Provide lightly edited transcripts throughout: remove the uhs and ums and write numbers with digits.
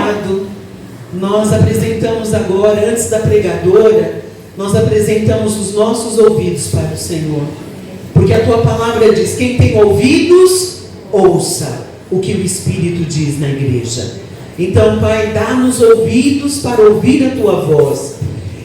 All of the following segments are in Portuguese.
amado, nós apresentamos agora, antes da pregadora, nós apresentamos os nossos ouvidos para o Senhor. Porque a tua palavra diz: quem tem ouvidos, ouça o que o Espírito diz na igreja. Então, Pai, dá-nos ouvidos para ouvir a tua voz.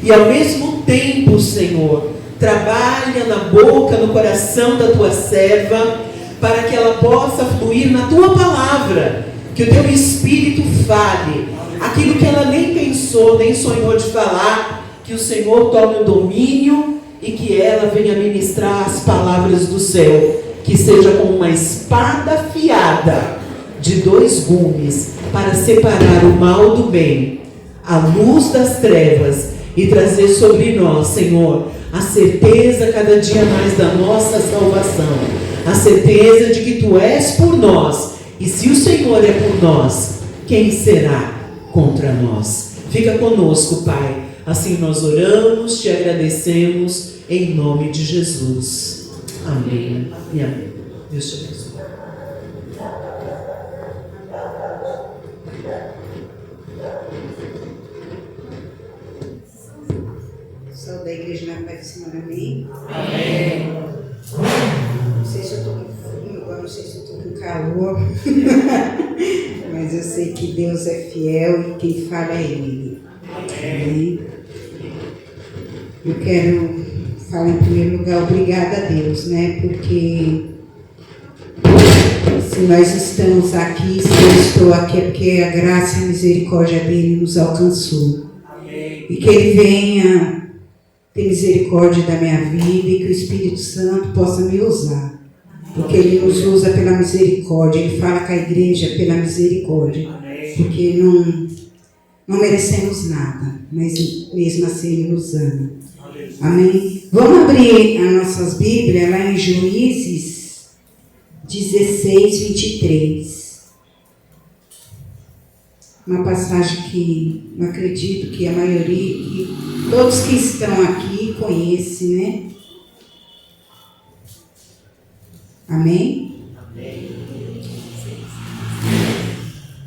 E ao mesmo tempo, Senhor, trabalha na boca, no coração da tua serva, para que ela possa fluir na tua palavra. Que o teu Espírito fale aquilo que ela nem pensou, nem sonhou de falar. Que o Senhor tome o domínio e que ela venha ministrar as palavras do céu. Que seja como uma espada afiada de 2 gumes, para separar o mal do bem, a luz das trevas, e trazer sobre nós, Senhor, a certeza cada dia mais da nossa salvação, a certeza de que Tu és por nós, e se o Senhor é por nós, quem será contra nós? Fica conosco, Pai. Assim nós oramos, Te agradecemos, em nome de Jesus. Amém e amém. Deus te abençoe. Sou da igreja na Paz do Senhor, amém? Amém. Não sei se eu estou com frio, agora não sei se eu estou com calor, mas eu sei que Deus é fiel e quem fala é Ele. Amém. Eu quero falar em primeiro lugar, obrigada a Deus, né? Porque se nós estamos aqui, se eu estou aqui, é porque a graça e a misericórdia dele nos alcançou. Amém. E que Ele venha ter misericórdia da minha vida e que o Espírito Santo possa me usar. Porque Ele nos usa pela misericórdia. Ele fala com a igreja pela misericórdia. Porque não merecemos nada, mas mesmo assim Ele nos ama. Amém? Vamos abrir as nossas Bíblias lá em Juízes 16, 23. Uma passagem que não acredito que a maioria, que todos que estão aqui conhecem, né? Amém? Amém.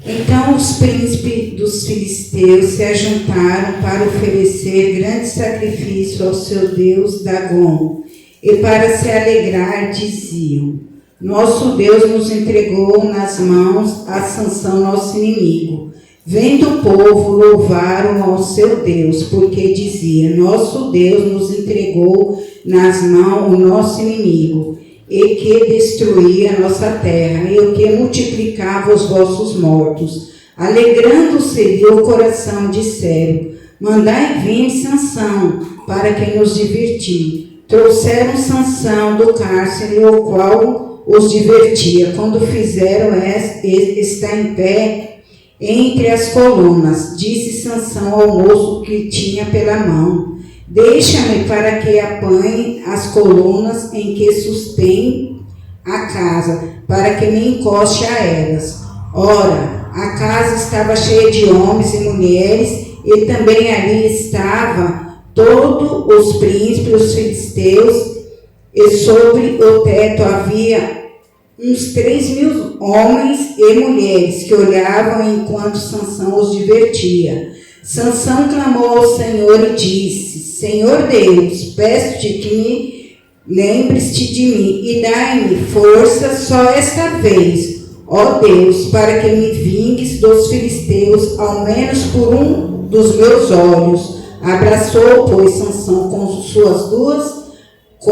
Então os príncipes dos filisteus se ajuntaram para oferecer grande sacrifício ao seu Deus Dagom, e para se alegrar diziam: nosso Deus nos entregou nas mãos a Sansão, nosso inimigo. Vendo o povo, louvaram ao seu Deus, porque dizia: nosso Deus nos entregou nas mãos o nosso inimigo, e que destruía a nossa terra, e o que multiplicava os vossos mortos. Alegrando-se o coração, disseram: mandai vir Sansão, para que nos divertir. Trouxeram Sansão do cárcere, o qual os divertia. Quando fizeram estar em pé entre as colunas, disse Sansão ao moço que tinha pela mão: deixa-me para que apanhe as colunas em que sustém a casa, para que me encoste a elas. Ora, a casa estava cheia de homens e mulheres, e também ali estavam todos os príncipes, os filisteus, e sobre o teto havia uns 3.000 homens e mulheres que olhavam enquanto Sansão os divertia. Sansão clamou ao Senhor e disse: Senhor Deus, peço-te que me lembres-te de mim e dai-me força só esta vez, ó Deus, para que me vingues dos filisteus, ao menos por um dos meus olhos. Abraçou, pois, Sansão com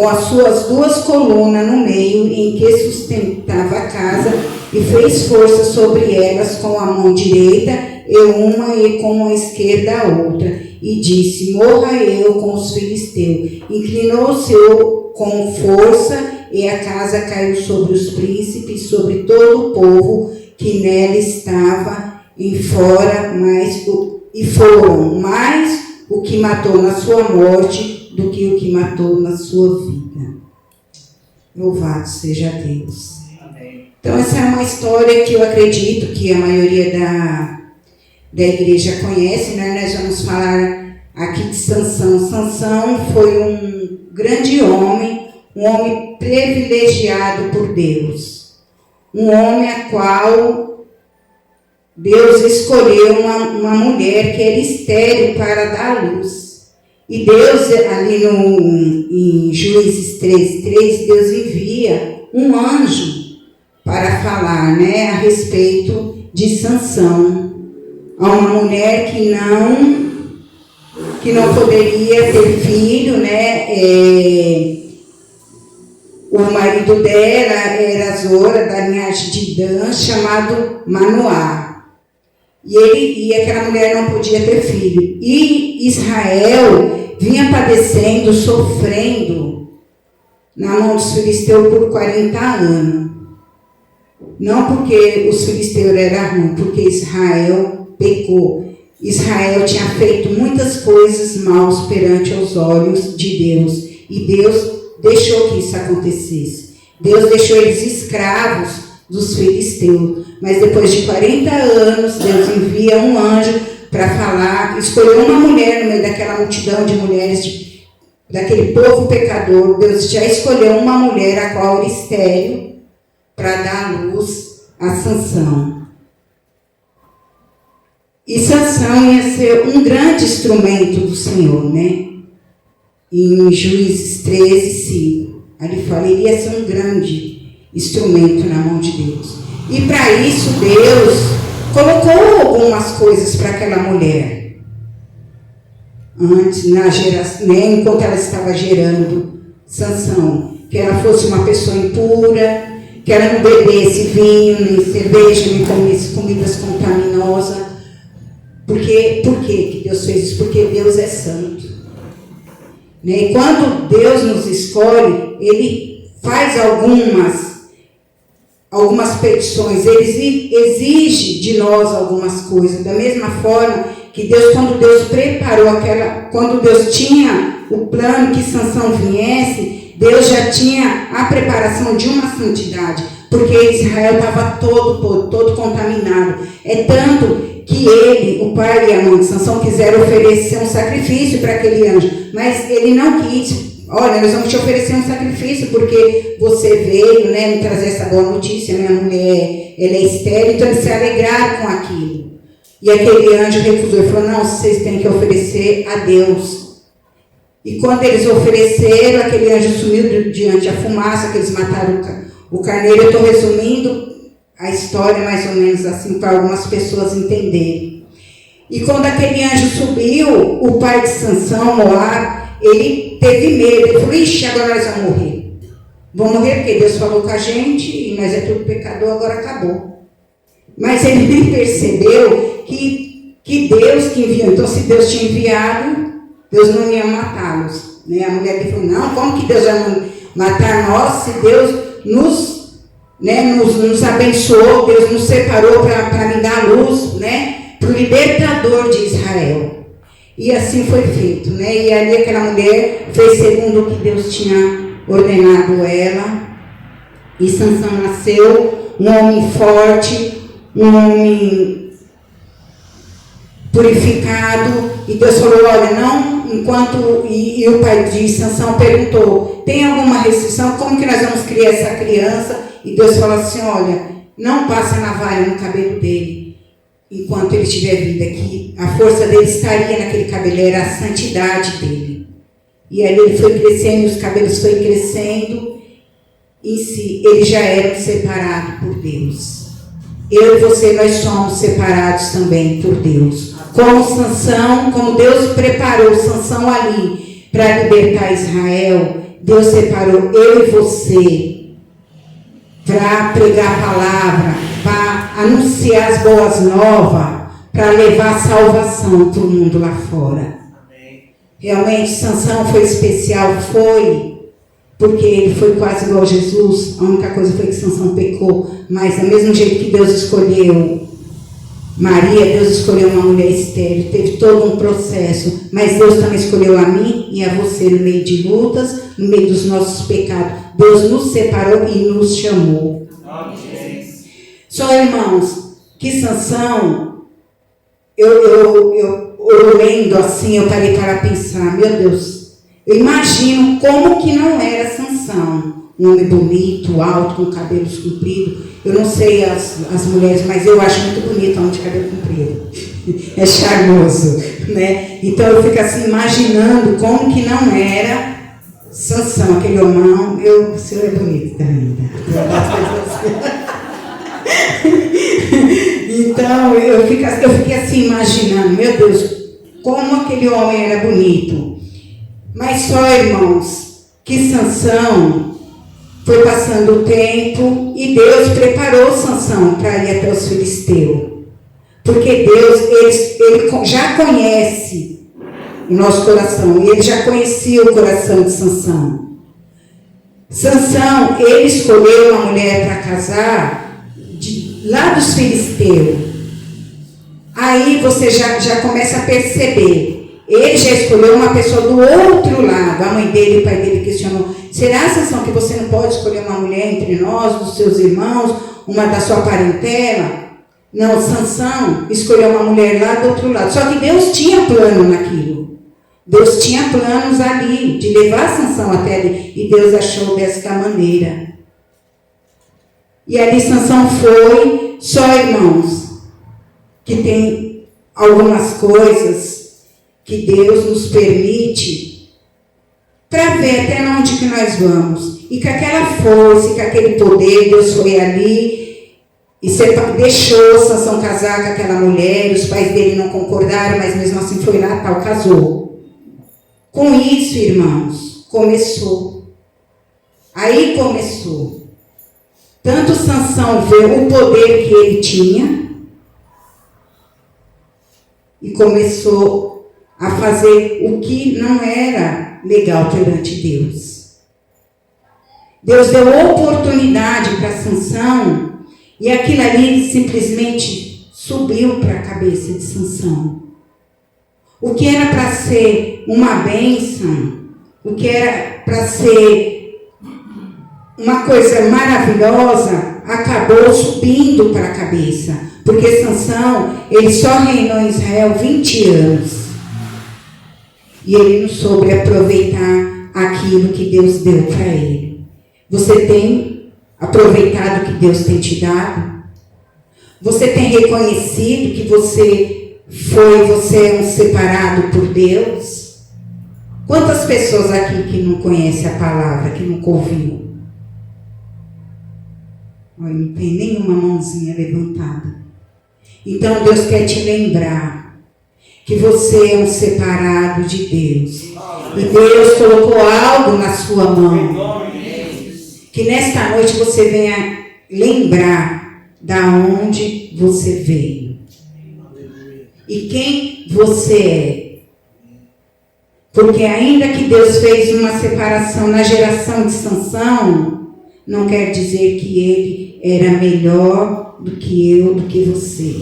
as suas duas colunas no meio em que sustentava a casa, e fez força sobre elas com a mão direita e uma, e com a esquerda a outra, e disse: morra eu com os filisteus. Inclinou-se com força, e a casa caiu sobre os príncipes, sobre todo o povo que nela estava em fora, e foram mais o que matou na sua morte do que o que matou na sua vida. Louvado seja Deus. Então essa é uma história que eu acredito que a maioria da igreja conhece, né? Nós vamos falar aqui de Sansão. Sansão foi um grande homem, um homem privilegiado por Deus, um homem a qual Deus escolheu uma mulher que era estéril para dar à luz. E Deus, ali em Juízes 3:3, Deus envia um anjo para falar, né, a respeito de Sansão, a uma mulher que não poderia ter filho, né? O marido dela era Zora, da linhagem de Dan, chamado Manoá. E aquela mulher não podia ter filho. E Israel vinha padecendo, sofrendo na mão dos filisteus por 40 anos. Não porque os filisteus eram ruins, porque Israel pecou. Israel tinha feito muitas coisas maus perante os olhos de Deus. E Deus deixou que isso acontecesse. Deus deixou eles escravos dos filisteus. Mas depois de 40 anos, Deus envia um anjo para falar, escolheu uma mulher no meio daquela multidão de mulheres, daquele povo pecador. Deus já escolheu uma mulher, a qual era estéril, para dar luz a Sansão. E Sansão ia ser um grande instrumento do Senhor, né? Em Juízes 13:5, ele fala, ele ia ser um grande instrumento na mão de Deus. E para isso Deus colocou algumas coisas para aquela mulher. Antes, né, enquanto ela estava gerando Sansão, que ela fosse uma pessoa impura, que ela não bebesse vinho, nem cerveja, nem comesse comidas contaminosas. Por quê que Deus fez isso? Porque Deus é santo. Né? E quando Deus nos escolhe, Ele faz algumas petições, Ele exige de nós algumas coisas. Da mesma forma que Deus, quando Deus preparou quando Deus tinha o plano que Sansão viesse, Deus já tinha a preparação de uma santidade, porque Israel estava todo contaminado. É tanto que ele, o pai e a mãe de Sansão, quiseram oferecer um sacrifício para aquele anjo, mas ele não quis. Olha, nós vamos te oferecer um sacrifício porque você veio, né, me trazer essa boa notícia, minha mulher, ela é estéril, então eles se alegraram com aquilo. E aquele anjo recusou, ele falou, não, vocês têm que oferecer a Deus. E quando eles ofereceram, aquele anjo sumiu diante da fumaça, que eles mataram o carneiro. Eu estou resumindo a história mais ou menos assim, para algumas pessoas entenderem. E quando aquele anjo subiu, o pai de Sansão, Moab, ele teve medo. Ele falou, ixi, agora nós vamos morrer. Vamos morrer porque Deus falou com a gente e nós é tudo pecador, agora acabou. Mas ele nem percebeu que Deus que enviou. Então, se Deus tinha enviado, Deus não ia matá-los. Né? A mulher dele falou, não, como que Deus vai matar nós se Deus nos abençoou, Deus nos separou para me dar luz, né, para o libertador de Israel. E assim foi feito, né? E ali aquela mulher fez segundo o que Deus tinha ordenado ela. E Sansão nasceu um homem forte, um homem purificado. E Deus falou, olha, não, e o pai de Sansão perguntou, tem alguma restrição? Como que nós vamos criar essa criança? E Deus falou assim, olha, não passa a navalha no cabelo dele enquanto ele tiver vida, que a força dele estaria naquele cabelo, era a santidade dele. E aí ele foi crescendo, os cabelos foram crescendo, em si, ele já era separado por Deus. Eu e você, nós somos separados também por Deus. Como Sansão, como Deus preparou Sansão ali para libertar Israel, Deus separou eu e você para pregar a palavra, para anunciar as boas novas, para levar salvação para o mundo lá fora. Realmente, Sansão foi especial, foi, porque ele foi quase igual a Jesus. A única coisa foi que Sansão pecou, mas do mesmo jeito que Deus escolheu Maria, Deus escolheu uma mulher estéril, teve todo um processo, mas Deus também escolheu a mim e a você no meio de lutas, no meio dos nossos pecados. Deus nos separou e nos chamou. Amém. Só, irmãos, que Sansão, eu lendo assim, eu parei para pensar, meu Deus, eu imagino como que não era Sansão, um homem bonito, alto, com cabelos compridos. Eu não sei as mulheres, mas eu acho muito bonito homem de cabelo comprido. É charmoso, né? Então eu fico assim imaginando como que não era Sansão, aquele homão. O senhor é bonito também, tá? Então eu fiquei assim imaginando, meu Deus, como aquele homem era bonito. Mas só, irmãos, que Sansão foi passando o tempo e Deus preparou Sansão para ir até os filisteus. Porque Deus, ele já conhece o nosso coração, e ele já conhecia o coração de Sansão. Sansão, ele escolheu uma mulher para casar lá dos filisteus. Aí você já começa a perceber. Ele já escolheu uma pessoa do outro lado. A mãe dele e o pai dele questionou: será, Sansão, que você não pode escolher uma mulher entre nós, dos seus irmãos, uma da sua parentela? Não, Sansão escolheu uma mulher lá do outro lado. Só que Deus tinha plano naquilo. Deus tinha planos ali, de levar Sansão até ali. E Deus achou dessa maneira. E ali Sansão foi. Só, irmãos, que tem algumas coisas que Deus nos permite para ver até onde que nós vamos. E com aquela força, e com aquele poder, Deus foi ali e deixou Sansão casar com aquela mulher. Os pais dele não concordaram, mas mesmo assim foi lá, tal, casou. Com isso, irmãos, começou. Aí começou. Tanto Sansão vê o poder que ele tinha e começou a fazer o que não era legal perante Deus. Deus deu oportunidade para Sansão e aquilo ali simplesmente subiu para a cabeça de Sansão. O que era para ser uma bênção, o que era para ser uma coisa maravilhosa, acabou subindo para a cabeça. Porque Sansão, ele só reinou em Israel 20 anos. E ele não soube aproveitar aquilo que Deus deu para ele. Você tem aproveitado o que Deus tem te dado? Você tem reconhecido que você é um separado por Deus? Quantas pessoas aqui que não conhecem a palavra, que nunca ouviu? Olha, não tem nenhuma mãozinha levantada. Então Deus quer te lembrar que você é um separado de Deus. E Deus colocou algo na sua mão. Que nesta noite você venha lembrar da onde você veio. E quem você é. Porque ainda que Deus fez uma separação na geração de Sansão, não quer dizer que ele era melhor do que eu, do que você.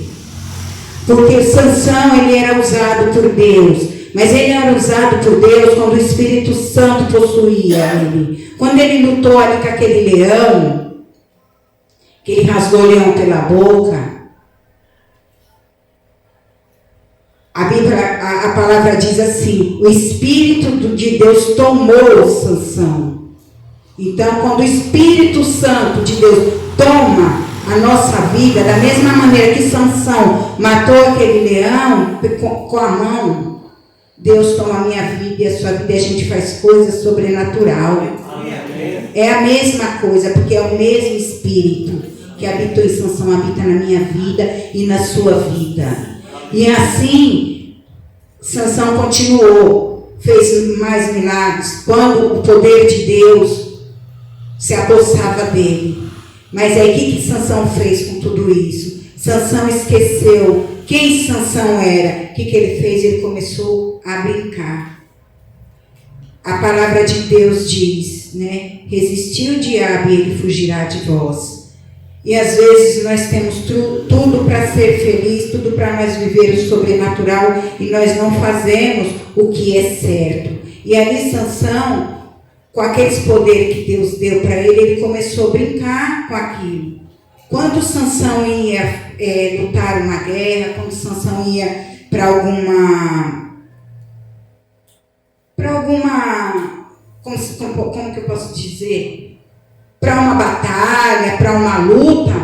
Porque Sansão, ele era usado por Deus. Mas ele era usado por Deus quando o Espírito Santo possuía ele. Quando ele lutou ali com aquele leão, que ele rasgou o leão pela boca, a palavra diz assim: o Espírito de Deus tomou Sansão. Então, quando o Espírito Santo de Deus toma a nossa vida, da mesma maneira que Sansão matou aquele leão com a mão, Deus toma a minha vida e a sua vida, e a gente faz coisas sobrenaturais. É a mesma coisa, porque é o mesmo Espírito que habitou em Sansão, habita na minha vida e na sua vida. E assim, Sansão continuou, fez mais milagres, quando o poder de Deus se apossava dele. Mas aí o que Sansão fez com tudo isso? Sansão esqueceu quem Sansão era. O que ele fez? Ele começou a brincar. A palavra de Deus diz, né? Resistir o diabo e ele fugirá de vós. E às vezes nós temos tudo para ser feliz, tudo para nós viver o sobrenatural, e nós não fazemos o que é certo. E ali Sansão, com aqueles poderes que Deus deu para ele, ele começou a brincar com aquilo. Quando Sansão ia lutar uma guerra, quando Sansão ia para alguma como que eu posso dizer? para uma batalha, para uma luta,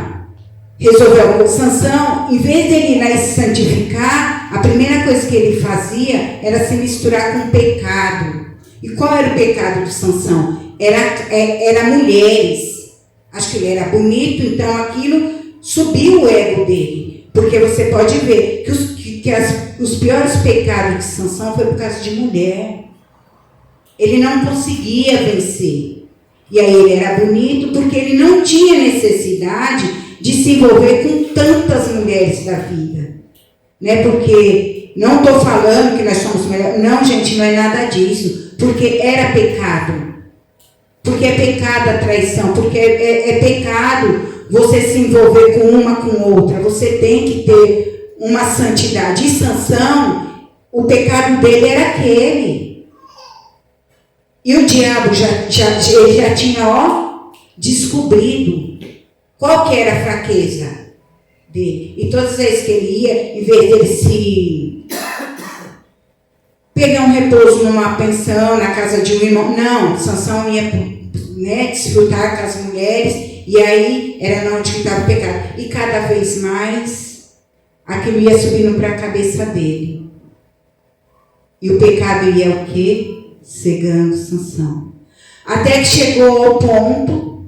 resolveu. Sansão, em vez de ele ir lá e se santificar, a primeira coisa que ele fazia era se misturar com o pecado. E qual era o pecado de Sansão? Era mulheres. Acho que ele era bonito, então aquilo subiu o ego dele. Porque você pode ver que os piores pecados de Sansão foi por causa de mulher. Ele não conseguia vencer. E aí ele era bonito porque ele não tinha necessidade de se envolver com tantas mulheres da vida. Né? Porque não estou falando que nós somos melhores. Não, gente, não é nada disso. Porque era pecado. Porque é pecado a traição. Porque é pecado você se envolver com uma com outra. Você tem que ter uma santidade. E Sansão, o pecado dele era aquele. E o diabo ele já tinha, descobrido qual que era a fraqueza dele. E todas as vezes que ele ia, em vez dele se pegar um repouso numa pensão, na casa de um irmão, não, Sansão ia, né, desfrutar com as mulheres, e aí era onde estava o pecado. E cada vez mais, aquilo ia subindo para a cabeça dele. E o pecado ia o quê? Cegando Sansão. Até que chegou ao ponto,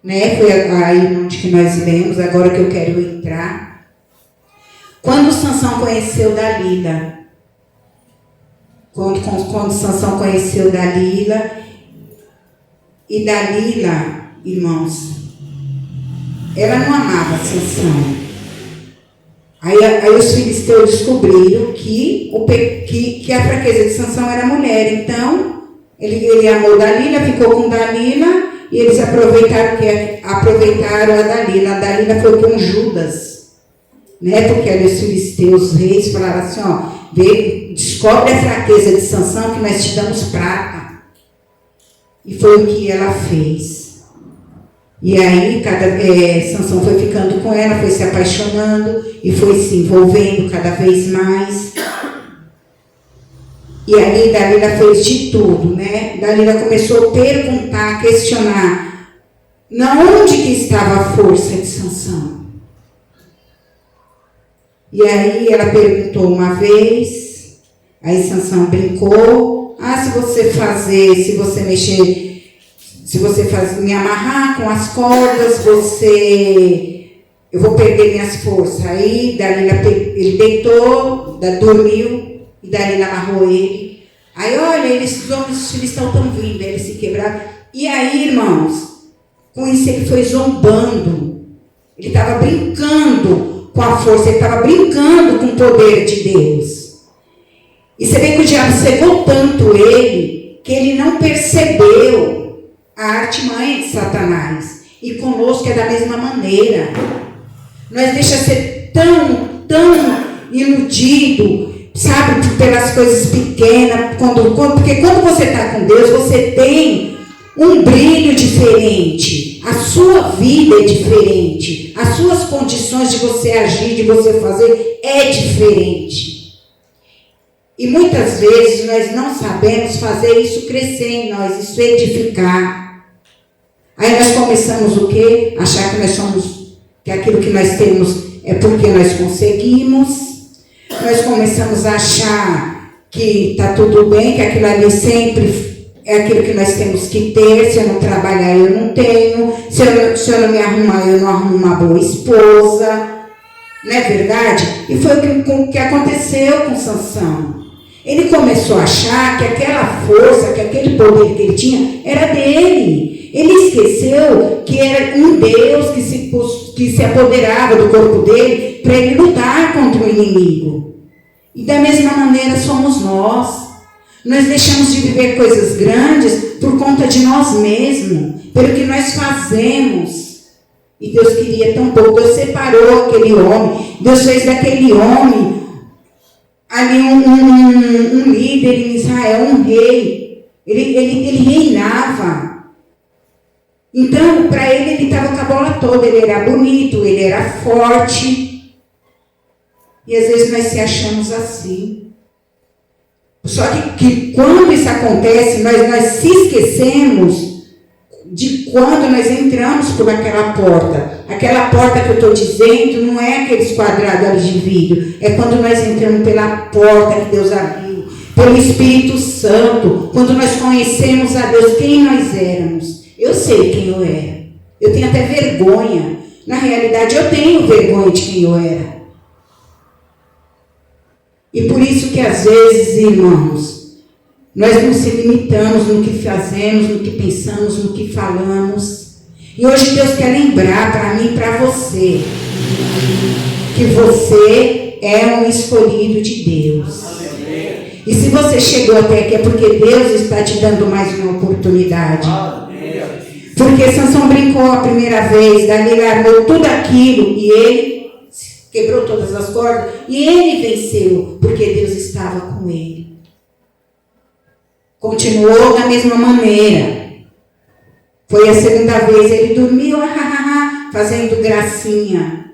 né? Foi aí onde que nós lemos, agora que eu quero entrar. Quando Sansão conheceu Dalila. Quando Sansão conheceu Dalila. E Dalila, irmãos, ela não amava Sansão. Aí os filisteus descobriram que a fraqueza de Sansão era a mulher. Então, ele amou Dalila, ficou com Dalila, e eles aproveitaram a Dalila. A Dalila foi com Judas, né? Porque ali os filisteus, os reis, falaram assim, descobre a fraqueza de Sansão que nós te damos prata. E foi o que ela fez. E aí, Sansão foi ficando com ela, foi se apaixonando e foi se envolvendo cada vez mais. E aí, Dalila fez de tudo, né? Dalila começou a perguntar, a questionar, onde que estava a força de Sansão? E aí, ela perguntou uma vez, aí Sansão brincou, se você mexer... Se você me amarrar com as cordas, eu vou perder minhas forças. Aí ele deitou, dormiu, e Dalila amarrou ele. Aí, olha, os homens estão vindo, eles se quebraram. E aí, irmãos, com isso ele foi zombando. Ele estava brincando com a força, ele estava brincando com o poder de Deus. E você vê que o diabo cegou tanto ele, que ele não percebeu a artimanha de Satanás. E conosco é da mesma maneira. Nós deixamos ser tão iludido, sabe, pelas coisas pequenas. Porque quando você está com Deus, você tem um brilho diferente. A sua vida é diferente. As suas condições de você agir, de você fazer, é diferente. E muitas vezes nós não sabemos fazer isso crescer em nós, isso edificar. Aí nós começamos o quê? Achar que aquilo que nós temos é porque nós conseguimos. Nós começamos a achar que está tudo bem, que aquilo ali sempre é aquilo que nós temos que ter. Se eu não trabalhar, eu não tenho. Se eu não me arrumar, eu não arrumo uma boa esposa. Não é verdade? E foi o que aconteceu com Sansão. Ele começou a achar que aquela força, que aquele poder que ele tinha, era dele. Ele esqueceu que era um Deus que se apoderava do corpo dele para ele lutar contra o inimigo. E da mesma maneira somos nós. Nós deixamos de viver coisas grandes por conta de nós mesmos, pelo que nós fazemos. E Deus queria tão pouco. Deus separou aquele homem. Deus fez daquele homem ali um líder em Israel, um rei. Ele reinava. Então, para ele estava com a bola toda. Ele era bonito, ele era forte. E às vezes nós se achamos assim. Só que quando isso acontece, nós se esquecemos de quando nós entramos por aquela porta. Aquela porta que eu estou dizendo não é aqueles quadrados ali de vidro. É quando nós entramos pela porta que Deus abriu, pelo Espírito Santo, quando nós conhecemos a Deus, quem nós éramos. Eu sei quem eu era. Eu tenho até vergonha. Na realidade, eu tenho vergonha de quem eu era. E por isso que às vezes, irmãos, nós nos limitamos no que fazemos, no que pensamos, no que falamos. E hoje Deus quer lembrar para mim e para você que você é um escolhido de Deus. E se você chegou até aqui é porque Deus está te dando mais uma oportunidade. Porque Sansão brincou a primeira vez, Dalila armou tudo aquilo e ele quebrou todas as cordas e ele venceu, porque Deus estava com ele. Continuou da mesma maneira. Foi a segunda vez, ele dormiu, fazendo gracinha.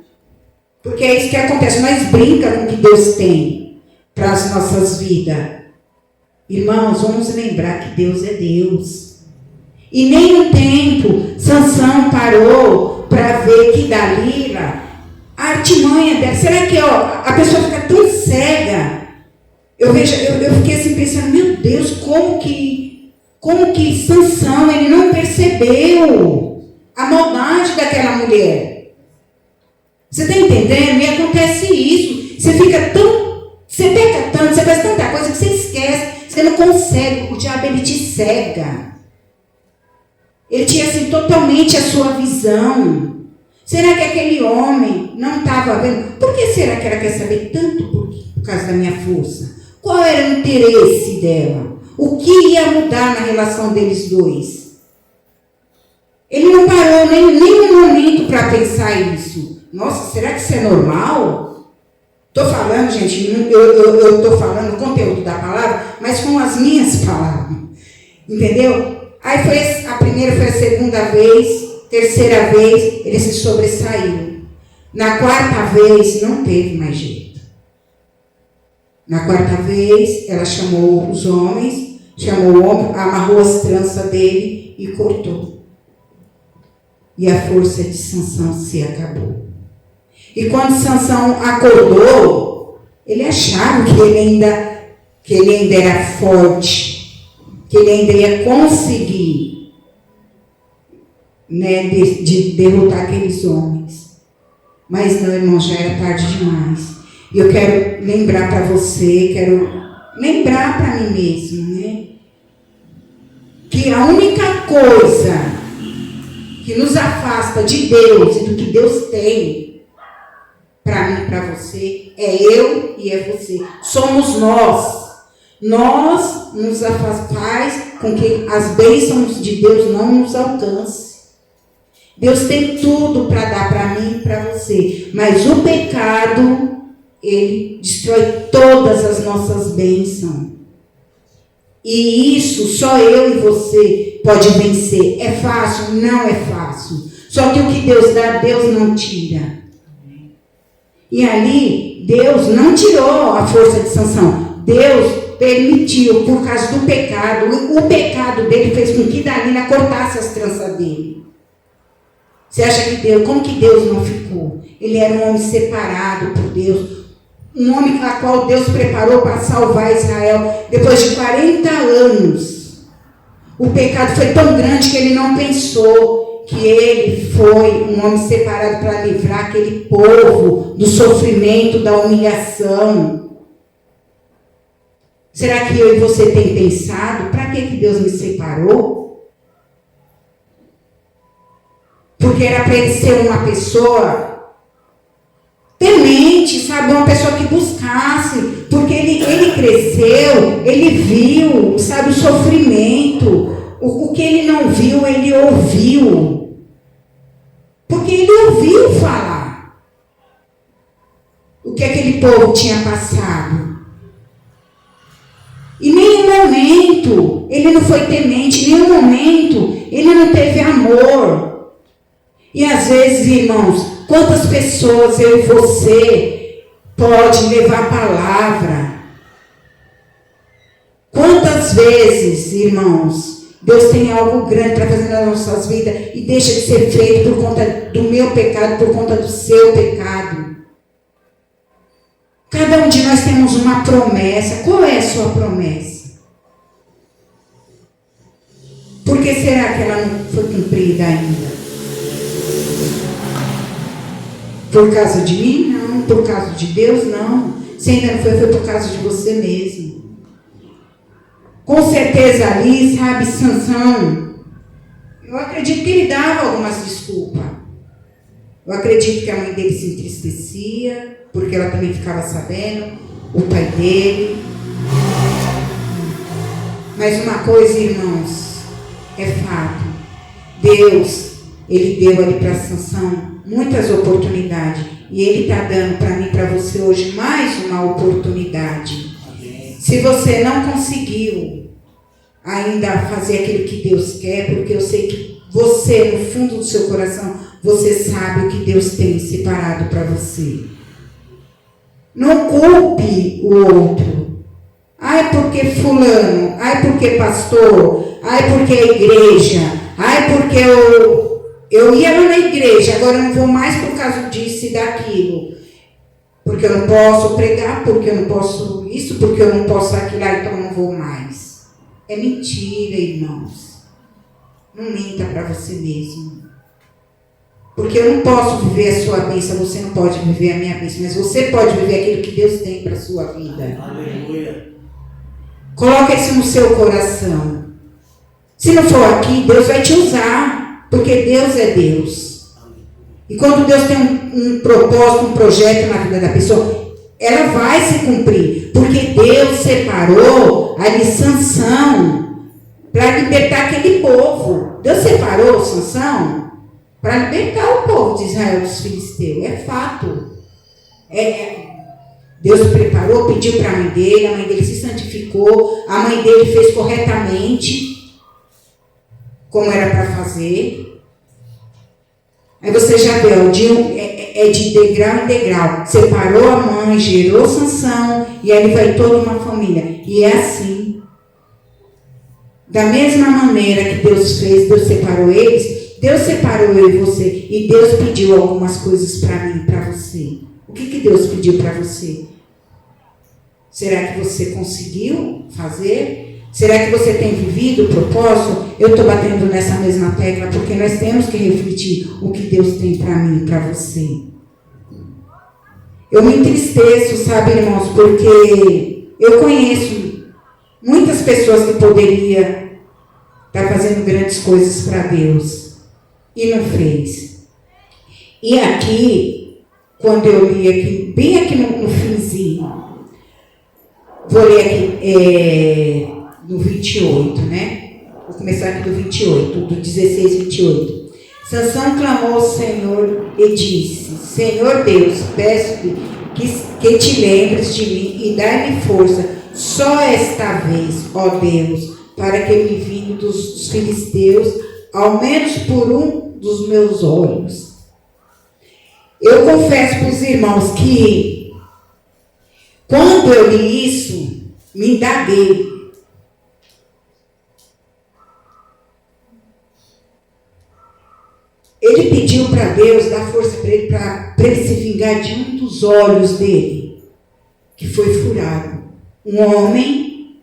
Porque é isso que acontece, nós brincamos com o que Deus tem para as nossas vidas. Irmãos, vamos lembrar que Deus é Deus. E nem um tempo Sansão parou para ver que Dalila, a artimanha dela, será que a pessoa fica tão cega? Eu fiquei assim pensando, meu Deus, como que Sansão, ele não percebeu a maldade daquela mulher. Você está entendendo? E acontece isso. Você peca tanto, você faz tanta coisa que você esquece, você não consegue, o diabo ele te cega. Ele tinha assim totalmente a sua visão. Será que aquele homem não estava vendo? Por que será que ela quer saber tanto por causa da minha força? Qual era o interesse dela? O que ia mudar na relação deles dois? Ele não parou nem um momento para pensar isso. Nossa, será que isso é normal? Estou falando, gente, eu estou falando o conteúdo da palavra, mas com as minhas palavras. Entendeu? Aí foi a primeira, foi a segunda vez, terceira vez, ele se sobressaiu. Na quarta vez, não teve mais jeito. Na quarta vez, ela chamou os homens, chamou o homem, amarrou as tranças dele e cortou. E a força de Sansão se acabou. E quando Sansão acordou, ele achava que ele ainda era forte, que ele ainda ia conseguir, né, de derrotar aqueles homens. Mas não, irmão, já era tarde demais. E eu quero lembrar para você, quero lembrar para mim mesmo, né? Que a única coisa que nos afasta de Deus e do que Deus tem para mim e para você é eu e é você. Somos nós. Nós nos faz com que as bênçãos de Deus não nos alcancem. Deus tem tudo para dar para mim e para você. Mas o pecado, ele destrói todas as nossas bênçãos. E isso só eu e você pode vencer. É fácil? Não é fácil. Só que o que Deus dá, Deus não tira. E ali, Deus não tirou a força de Sansão. Deus permitiu, por causa do pecado. O pecado dele fez com que Dalila cortasse as tranças dele. Você acha que Deus, como que Deus não ficou? Ele era um homem separado por Deus. Um homem a qual Deus preparou para salvar Israel. Depois de 40 anos, o pecado foi tão grande que ele não pensou que ele foi um homem separado para livrar aquele povo do sofrimento, da humilhação. Será que eu e você tem pensado, para que Deus me separou? Porque era para ele ser uma pessoa temente, sabe? Uma pessoa que buscasse. Porque ele cresceu, ele viu, sabe, o sofrimento. O que ele não viu, ele ouviu. Porque ele ouviu falar o que aquele povo tinha passado. Em nenhum momento ele não foi temente, em nenhum momento ele não teve amor. E às vezes, irmãos, quantas pessoas eu e você pode levar a palavra? Quantas vezes, irmãos, Deus tem algo grande para fazer nas nossas vidas e deixa de ser feito por conta do meu pecado, por conta do seu pecado. Cada um de nós temos uma promessa. Qual é a sua promessa? Por que será que ela não foi cumprida ainda? Por causa de mim? Não. Por causa de Deus? Não. Se ainda não foi por causa de você mesmo. Com certeza ali, sabe, Sansão, eu acredito que ele dava algumas desculpas. Eu acredito que a mãe dele se entristecia, porque ela também ficava sabendo, o pai dele. Mas uma coisa, irmãos, é fato. Deus, ele deu ali para Sansão muitas oportunidades. E ele está dando para mim e para você hoje mais uma oportunidade. Se você não conseguiu ainda fazer aquilo que Deus quer, porque eu sei que você, no fundo do seu coração, você sabe o que Deus tem separado para você. Não culpe o outro. Ai, porque fulano. Ai, porque pastor. Ai, porque a igreja. Ai, porque eu ia lá na igreja, agora eu não vou mais por causa disso e daquilo. Porque eu não posso pregar, porque eu não posso isso, porque eu não posso aquilo, então eu não vou mais. É mentira, irmãos. Não minta para você mesmo. Porque eu não posso viver a sua bênção, você não pode viver a minha bênção, mas você pode viver aquilo que Deus tem para a sua vida. Aleluia. Coloque isso no seu coração. Se não for aqui, Deus vai te usar, porque Deus é Deus. E quando Deus tem um propósito, um projeto na vida da pessoa, ela vai se cumprir. Porque Deus separou ali Sansão para libertar aquele povo. Deus separou Sansão para libertar o povo de Israel dos filisteus. É fato. Deus preparou, pediu para a mãe dele se santificou, a mãe dele fez corretamente, como era para fazer. Aí você já vê, é de degrau em degrau. Separou a mãe, gerou Sansão, e aí vai toda uma família. E é assim. Da mesma maneira que Deus fez, Deus separou eles, Deus separou eu e você. E Deus pediu algumas coisas para mim e para você. O que Deus pediu para você? Será que você conseguiu fazer? Será que você tem vivido o propósito? Eu estou batendo nessa mesma tecla porque nós temos que refletir o que Deus tem para mim e para você. Eu me entristeço, sabe, irmãos, porque eu conheço muitas pessoas que poderiam estar fazendo grandes coisas para Deus e não fez. E aqui, quando eu li aqui, bem aqui no finzinho, vou ler aqui do 28, né? Vou começar aqui do 28, do 16, 28. Sansão clamou ao Senhor e disse: Senhor Deus, peço-te que te lembres de mim e dai-me força, só esta vez, ó Deus, para que me vingue dos filisteus, ao menos por um dos meus olhos. Eu confesso para os irmãos que, quando eu li isso, me indaguei. Ele pediu para Deus dar força para ele se vingar de um dos olhos dele, que foi furado. Um homem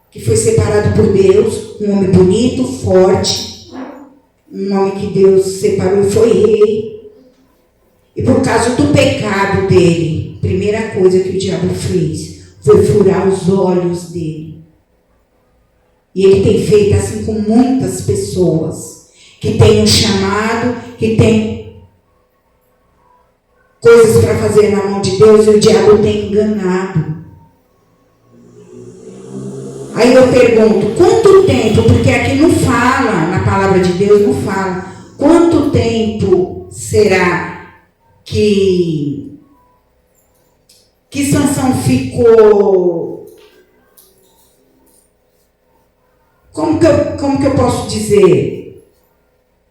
que foi separado por Deus, um homem bonito, forte, um homem que Deus separou e foi rei. E por causa do pecado dele, a primeira coisa que o diabo fez foi furar os olhos dele. E ele tem feito assim com muitas pessoas que tem um chamado, que tem coisas para fazer na mão de Deus e o diabo tem enganado. Aí eu pergunto, quanto tempo, porque aqui não fala, na palavra de Deus não fala, quanto tempo será que Sansão ficou, como que eu posso dizer?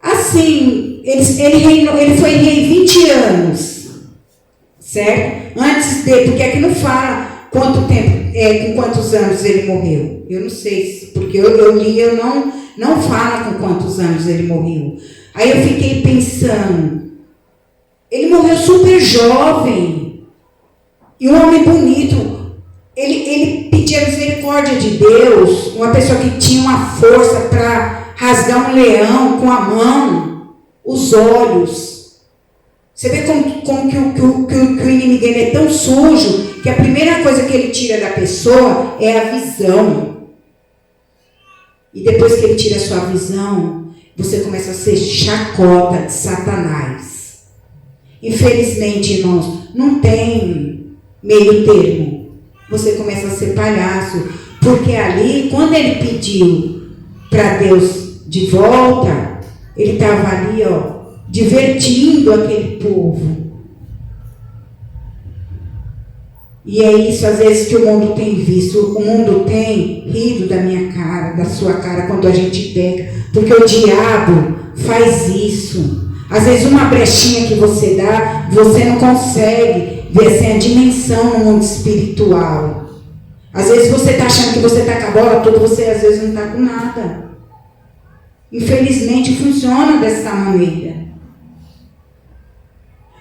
Assim, ele foi rei 20 anos. certo? Antes de, porque aqui não fala quanto tempo, com quantos anos ele morreu. Eu não sei, porque eu li, não fala com quantos anos ele morreu. Aí eu fiquei pensando, ele morreu super jovem, e um homem bonito, ele pedia misericórdia de Deus, uma pessoa que tinha uma força para rasgar um leão com a mão, os olhos. Você vê como que o inimigo é tão sujo, que a primeira coisa que ele tira da pessoa é a visão. E depois que ele tira a sua visão, você começa a ser chacota de Satanás. Infelizmente, irmãos, não tem meio termo. Você começa a ser palhaço. Porque ali, quando ele pediu para Deus de volta, ele estava ali, divertindo aquele povo. E é isso, às vezes, que o mundo tem visto. O mundo tem rido da minha cara, da sua cara, quando a gente peca. Porque o diabo faz isso. Às vezes, uma brechinha que você dá, você não consegue ver assim, a dimensão no mundo espiritual. Às vezes, você está achando que você está com a bola toda, você às vezes não está com nada. Infelizmente, funciona dessa maneira.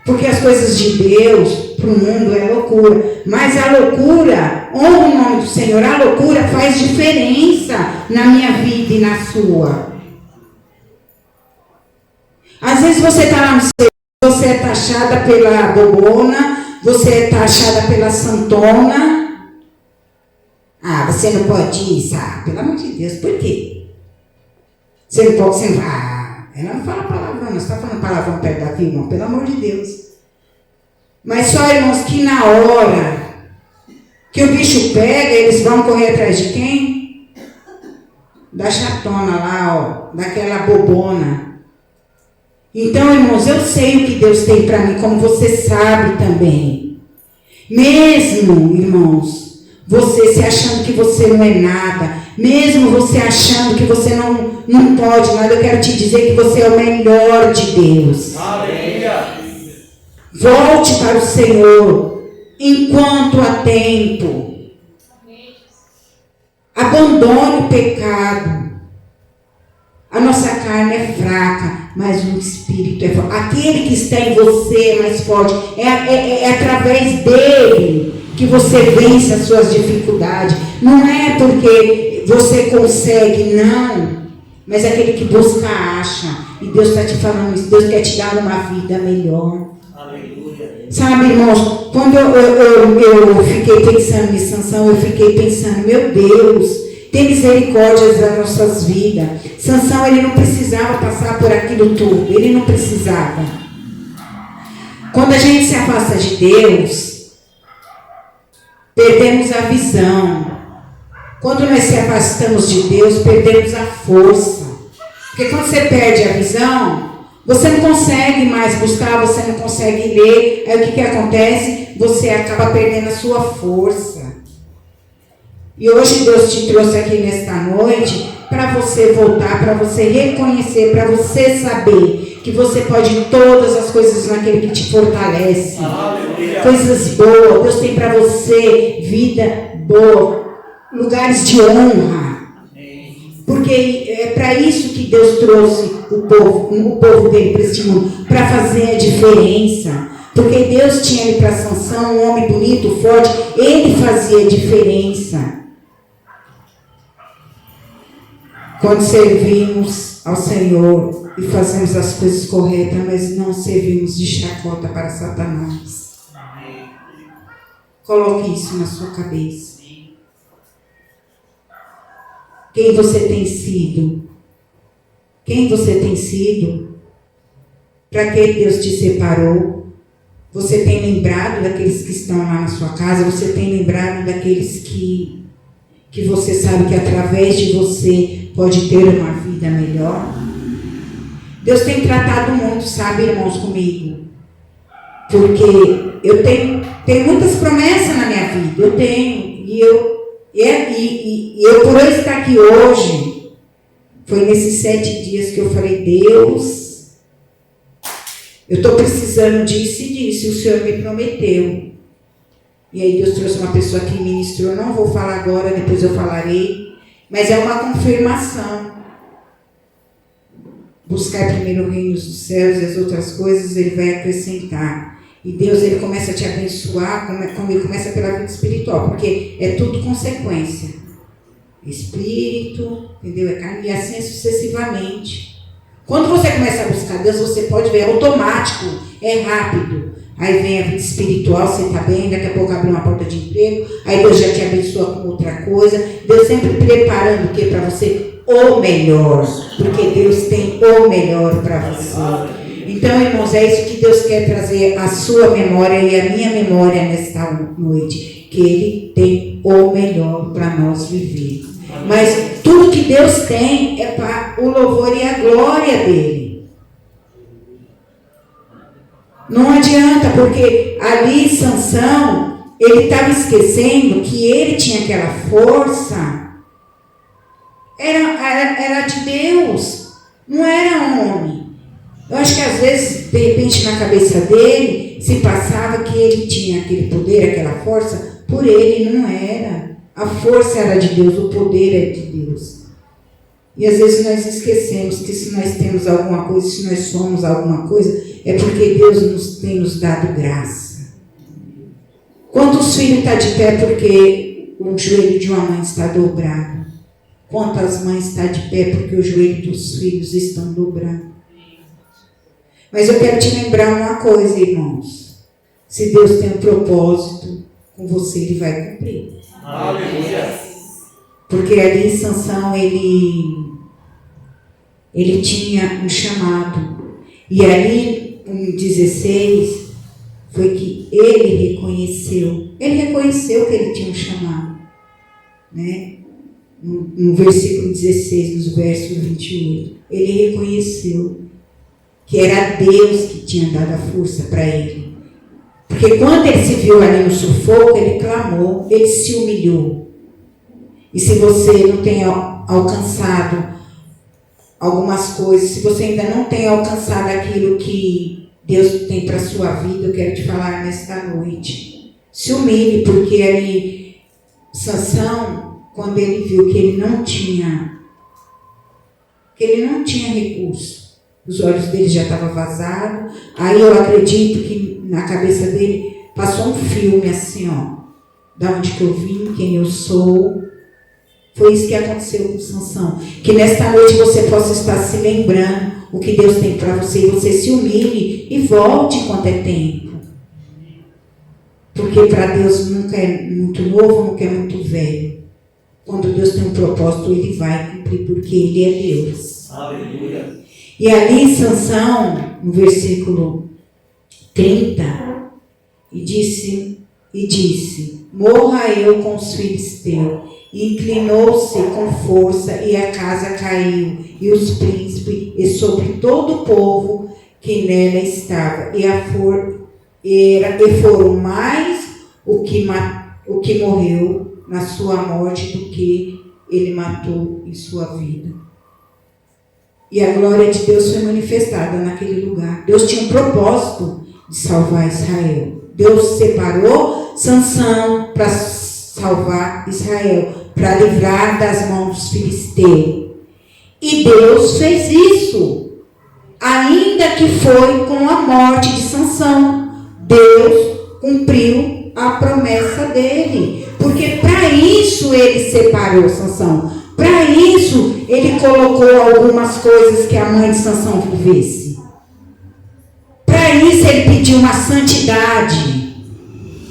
Porque as coisas de Deus, para o mundo, é loucura. Mas a loucura, honra o nome do Senhor, a loucura faz diferença na minha vida e na sua. Às vezes você está lá no céu, você é taxada pela bobona, você é taxada pela santona. Ah, você não pode ir, sabe? Pelo amor de Deus, por quê? Você não pode, você não... Ela não fala palavrão, não está falando palavrão perto da vida, irmão, pelo amor de Deus. Mas só, irmãos, que na hora que o bicho pega, eles vão correr atrás de quem? Da chatona lá, daquela bobona. Então, irmãos, eu sei o que Deus tem para mim, como você sabe também. Mesmo, irmãos, você se achando que você não é nada, mesmo você achando que você não pode nada, eu quero te dizer que você é o melhor de Deus. Aleluia. Volte para o Senhor enquanto há tempo. Abandone o pecado. A nossa carne é fraca, mas o Espírito é forte. Aquele que está em você é mais forte. É através dele que você vence as suas dificuldades. Não é porque você consegue, não. Mas aquele que busca, acha. E Deus está te falando isso. Deus quer te dar uma vida melhor. Aleluia. Sabe, irmãos, quando eu fiquei pensando em Sansão, eu fiquei pensando, meu Deus, tem misericórdia das nossas vidas. Sansão, ele não precisava passar por aquilo tudo. Ele não precisava. Quando a gente se afasta de Deus, perdemos a visão. Quando nós se afastamos de Deus, perdemos a força. Porque quando você perde a visão, você não consegue mais buscar, você não consegue ler. Aí o que acontece? Você acaba perdendo a sua força. E hoje Deus te trouxe aqui nesta noite para você voltar, para você reconhecer, para você saber que você pode todas as coisas naquele que te fortalece. Aleluia. Coisas boas. Deus tem para você vida boa, lugares de honra. Porque é para isso que Deus trouxe o povo dele para este mundo, para fazer a diferença. Porque Deus tinha ele para Sansão, um homem bonito, forte, ele fazia a diferença. Quando servimos ao Senhor e fazemos as coisas corretas, mas não servimos de chacota para Satanás. Coloque isso na sua cabeça. Quem você tem sido? Quem você tem sido? Para que Deus te separou? Você tem lembrado daqueles que estão lá na sua casa? Você tem lembrado daqueles que você sabe que através de você pode ter uma vida melhor? Deus tem tratado muito, sabe, irmãos, comigo. Porque eu tenho muitas promessas na minha vida. Eu tenho. E eu por eu estar aqui hoje, foi nesses 7 dias que eu falei, Deus, eu estou precisando disso e disso, e o Senhor me prometeu. E aí Deus trouxe uma pessoa que ministrou, não vou falar agora, depois eu falarei, mas é uma confirmação. Buscar primeiro o reino dos céus e as outras coisas Ele vai acrescentar. E Deus, Ele começa a te abençoar, como Ele começa pela vida espiritual, porque é tudo consequência. Espírito, entendeu? É carne, e assim sucessivamente. Quando você começa a buscar Deus, você pode ver, é automático, é rápido. Aí vem a vida espiritual, você está bem, daqui a pouco abre uma porta de emprego, aí Deus já te abençoa com outra coisa. Deus sempre preparando o que para você? O melhor, porque Deus tem o melhor para você. Então, irmãos, é isso que Deus quer trazer à sua memória e à minha memória nesta noite, que Ele tem o melhor para nós viver. Mas tudo que Deus tem é para o louvor e a glória dEle. Não adianta, porque ali Sansão, ele estava esquecendo que ele tinha aquela força, era de Deus, não era homem. Eu acho que às vezes, de repente, na cabeça dele, se passava que ele tinha aquele poder, aquela força, por ele não era. A força era de Deus, o poder é de Deus. E às vezes nós esquecemos que se nós temos alguma coisa, se nós somos alguma coisa, é porque Deus tem nos dado graça. Quantos filhos estão de pé porque o joelho de uma mãe está dobrado? Quantas mães estão de pé porque o joelho dos filhos estão dobrados? Mas eu quero te lembrar uma coisa, irmãos. Se Deus tem um propósito com você, Ele vai cumprir. Aleluia. Porque ali em Sansão, ele tinha um chamado. E ali, em 16, foi que ele reconheceu. Ele reconheceu que ele tinha um chamado. Né? No versículo 16, nos versos 28. Ele reconheceu que era Deus que tinha dado a força para ele. Porque quando ele se viu ali no sufoco, ele clamou, ele se humilhou. E se você não tem alcançado algumas coisas, se você ainda não tem alcançado aquilo que Deus tem para a sua vida, eu quero te falar nesta noite. Se humilhe, porque ali, Sansão, quando ele viu que ele não tinha recurso, os olhos dele já estavam vazados, aí eu acredito que na cabeça dele passou um filme assim, ó, da onde que eu vim, quem eu sou. Foi isso que aconteceu com Sansão. Que nesta noite você possa estar se lembrando o que Deus tem para você, e você se humilhe e volte enquanto é tempo. Porque para Deus nunca é muito novo, nunca é muito velho. Quando Deus tem um propósito, Ele vai cumprir, porque Ele é Deus. Aleluia. E ali em Sansão, no versículo 30, e disse, morra eu com os filisteus. E inclinou-se com força, e a casa caiu, e os príncipes, e sobre todo o povo que nela estava. E foram mais o que morreu na sua morte do que ele matou em sua vida. E a glória de Deus foi manifestada naquele lugar. Deus tinha um propósito de salvar Israel. Deus separou Sansão para salvar Israel, para livrar das mãos dos filisteus. E Deus fez isso, ainda que foi com a morte de Sansão. Deus cumpriu a promessa dele, porque para isso ele separou Sansão. Para isso, ele colocou algumas coisas que a mãe de Sansão vivesse. Para isso, ele pediu uma santidade.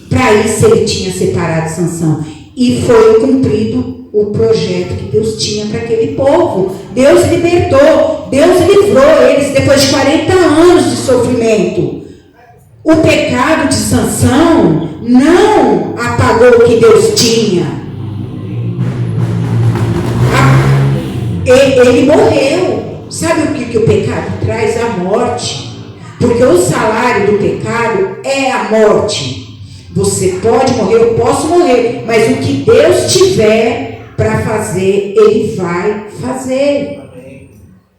Para isso, ele tinha separado Sansão. E foi cumprido o projeto que Deus tinha para aquele povo. Deus libertou, Deus livrou eles depois de 40 anos de sofrimento. O pecado de Sansão não apagou o que Deus tinha. Ele morreu. Sabe o que o pecado traz? A morte. Porque o salário do pecado é a morte. Você pode morrer, eu posso morrer, mas o que Deus tiver para fazer, Ele vai fazer.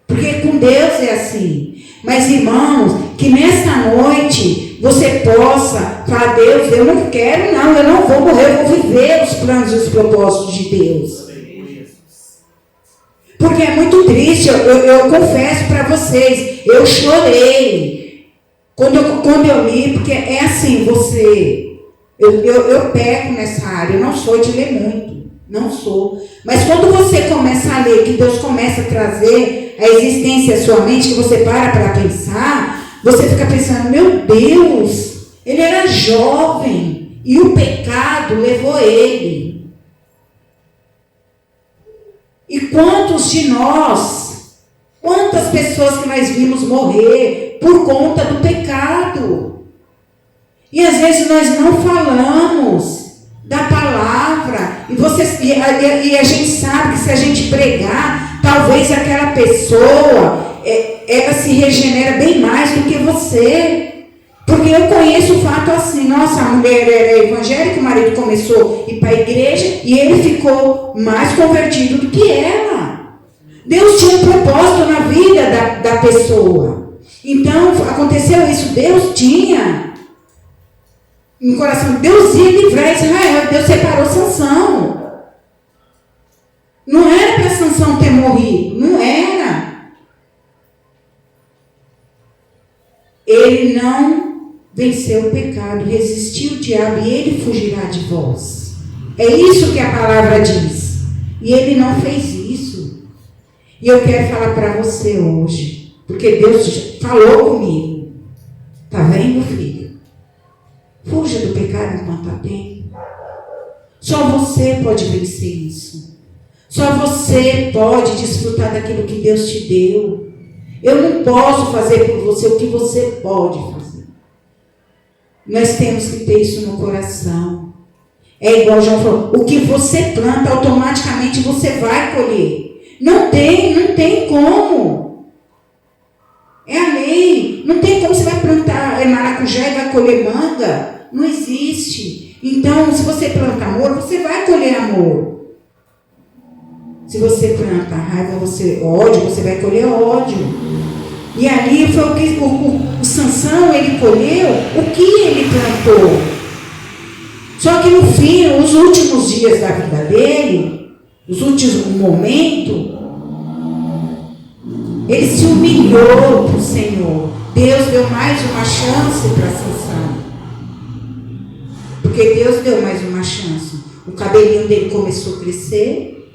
Porque com Deus é assim. Mas, irmãos, que nesta noite você possa falar: Deus, eu não quero, não, eu não vou morrer, eu vou viver os planos e os propósitos de Deus. Porque é muito triste, eu confesso para vocês, eu chorei quando eu li, porque é assim, eu peco nessa área, eu não sou de ler muito, não sou. Mas quando você começa a ler, que Deus começa a trazer a existência à sua mente, que você para pensar, você fica pensando: meu Deus, ele era jovem e o pecado levou ele. E quantos de nós, quantas pessoas que nós vimos morrer por conta do pecado? E às vezes nós não falamos da palavra, e a gente sabe que se a gente pregar, talvez aquela pessoa, ela se regenera bem mais do que você. Porque eu conheço o fato assim: nossa, a mulher era evangélica, o marido começou a ir para a igreja e ele ficou mais convertido do que ela. Deus tinha um propósito na vida da pessoa. Então, aconteceu isso, Deus tinha no coração, Deus ia livrar Israel, Deus separou Sansão. Não era para Sansão ter morrido, não era. Ele não venceu o pecado, resistiu o diabo e ele fugirá de vós. É isso que a palavra diz. E ele não fez isso. E eu quero falar para você hoje, porque Deus falou comigo. Está vendo, filho? Fuja do pecado enquanto há tempo. Só você pode vencer isso. Só você pode desfrutar daquilo que Deus te deu. Eu não posso fazer por você o que você pode fazer. Nós temos que ter isso no coração. É igual o João falou: o que você planta, automaticamente você vai colher. Não tem como. É a lei. Não tem como você vai plantar maracujá e vai colher manga. Não existe. Então, se você planta amor, você vai colher amor. Se você planta raiva, ódio, você vai colher ódio. E ali foi o que o Sansão, ele colheu o que ele plantou. Só que no fim, os últimos dias da vida dele, os últimos momentos, ele se humilhou para o Senhor. Deus deu mais uma chance para Sansão. Porque Deus deu mais uma chance. O cabelinho dele começou a crescer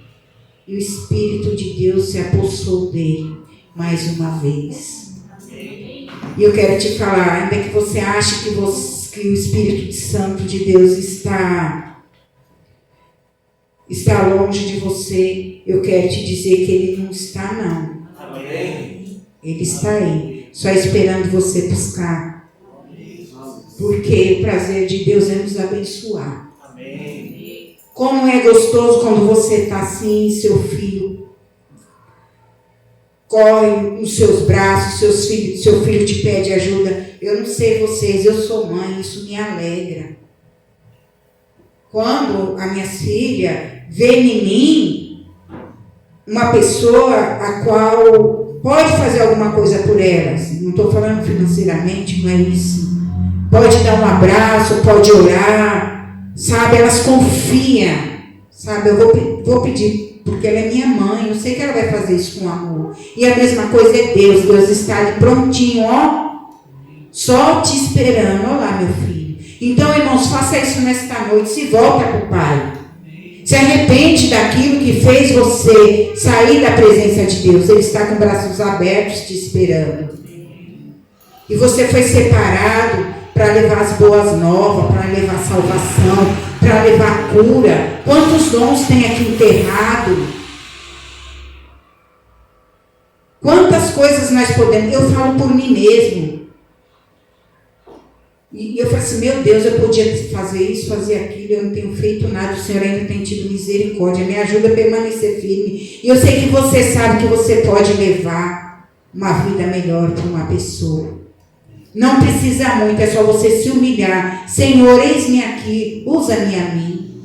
e o Espírito de Deus se apossou dele mais uma vez. E eu quero te falar, ainda que você ache que o Espírito Santo de Deus está longe de você, eu quero te dizer que ele não está, não. Amém. Ele está aí, só esperando você buscar. Porque o prazer de Deus é nos abençoar. Amém. Como é gostoso quando você está assim, seu filho corre nos seus braços, seu filho te pede ajuda. Eu não sei vocês, eu sou mãe, isso me alegra. Quando a minha filha vê em mim uma pessoa a qual pode fazer alguma coisa por ela, não estou falando financeiramente, não é isso. Pode dar um abraço, pode orar, sabe? Elas confiam, sabe? Eu vou pedir, porque ela é minha mãe, eu sei que ela vai fazer isso com amor. E a mesma coisa é Deus. Deus está ali prontinho, ó, só te esperando. Olha lá, meu filho. Então, irmãos, faça isso nesta noite. Se volta para o Pai. Se arrepende daquilo que fez você sair da presença de Deus. Ele está com braços abertos te esperando. E você foi separado para levar as boas novas, para levar salvação, para levar cura. Quantos dons tem aqui enterrado? Quantas coisas nós podemos... Eu falo por mim mesmo. E eu falo assim: meu Deus, eu podia fazer isso, fazer aquilo, eu não tenho feito nada, o Senhor ainda tem tido misericórdia, me ajuda a permanecer firme. E eu sei que você sabe que você pode levar uma vida melhor para uma pessoa. Não precisa muito, é só você se humilhar. Senhor, eis-me aqui, usa-me a mim.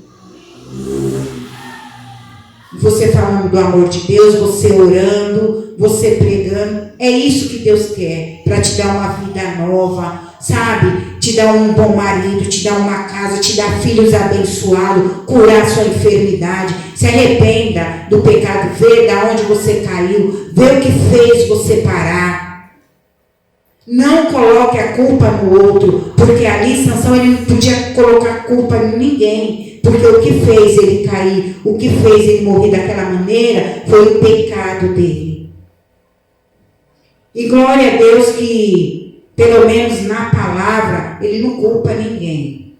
Você fala: falando do amor de Deus, você orando, você pregando. É isso que Deus quer, para te dar uma vida nova, sabe? Te dar um bom marido, te dar uma casa, te dar filhos abençoados, curar sua enfermidade. Se arrependa do pecado, vê de onde você caiu, vê o que fez você parar. Não coloque a culpa no outro, porque ali Sansão ele não podia colocar culpa em ninguém, porque o que fez ele cair, o que fez ele morrer daquela maneira, foi o pecado dele. E glória a Deus que, pelo menos na palavra, ele não culpa ninguém.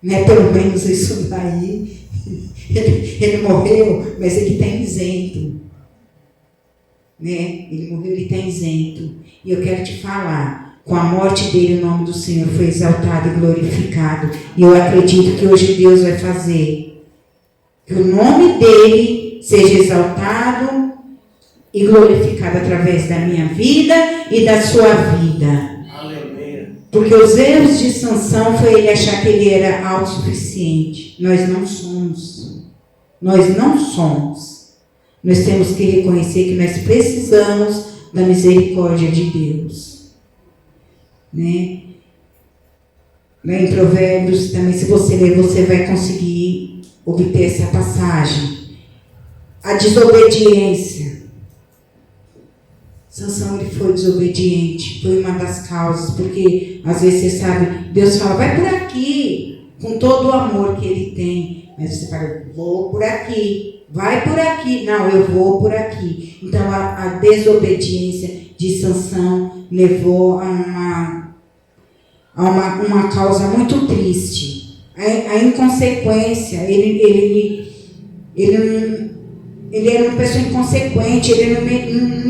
Né? Pelo menos isso daí, ele morreu, mas ele está isento. Né? Ele morreu, ele está isento. E eu quero te falar, com a morte dele, o nome do Senhor foi exaltado e glorificado. E eu acredito que hoje Deus vai fazer que o nome dele seja exaltado e glorificado através da minha vida e da sua vida. Aleluia. Porque os erros de Sansão foi ele achar que ele era autossuficiente. Nós não somos. Nós não somos. Nós temos que reconhecer que nós precisamos da misericórdia de Deus. Né? Lá em Provérbios também, se você ler, você vai conseguir obter essa passagem. A desobediência. Sansão ele foi desobediente, foi uma das causas, porque às vezes você sabe, Deus fala, vai por aqui, com todo o amor que ele tem, mas você fala, vou por aqui, vai por aqui, não, eu vou por aqui. Então a desobediência de Sansão levou a uma causa muito triste, a inconsequência. Ele era uma pessoa inconsequente, ele não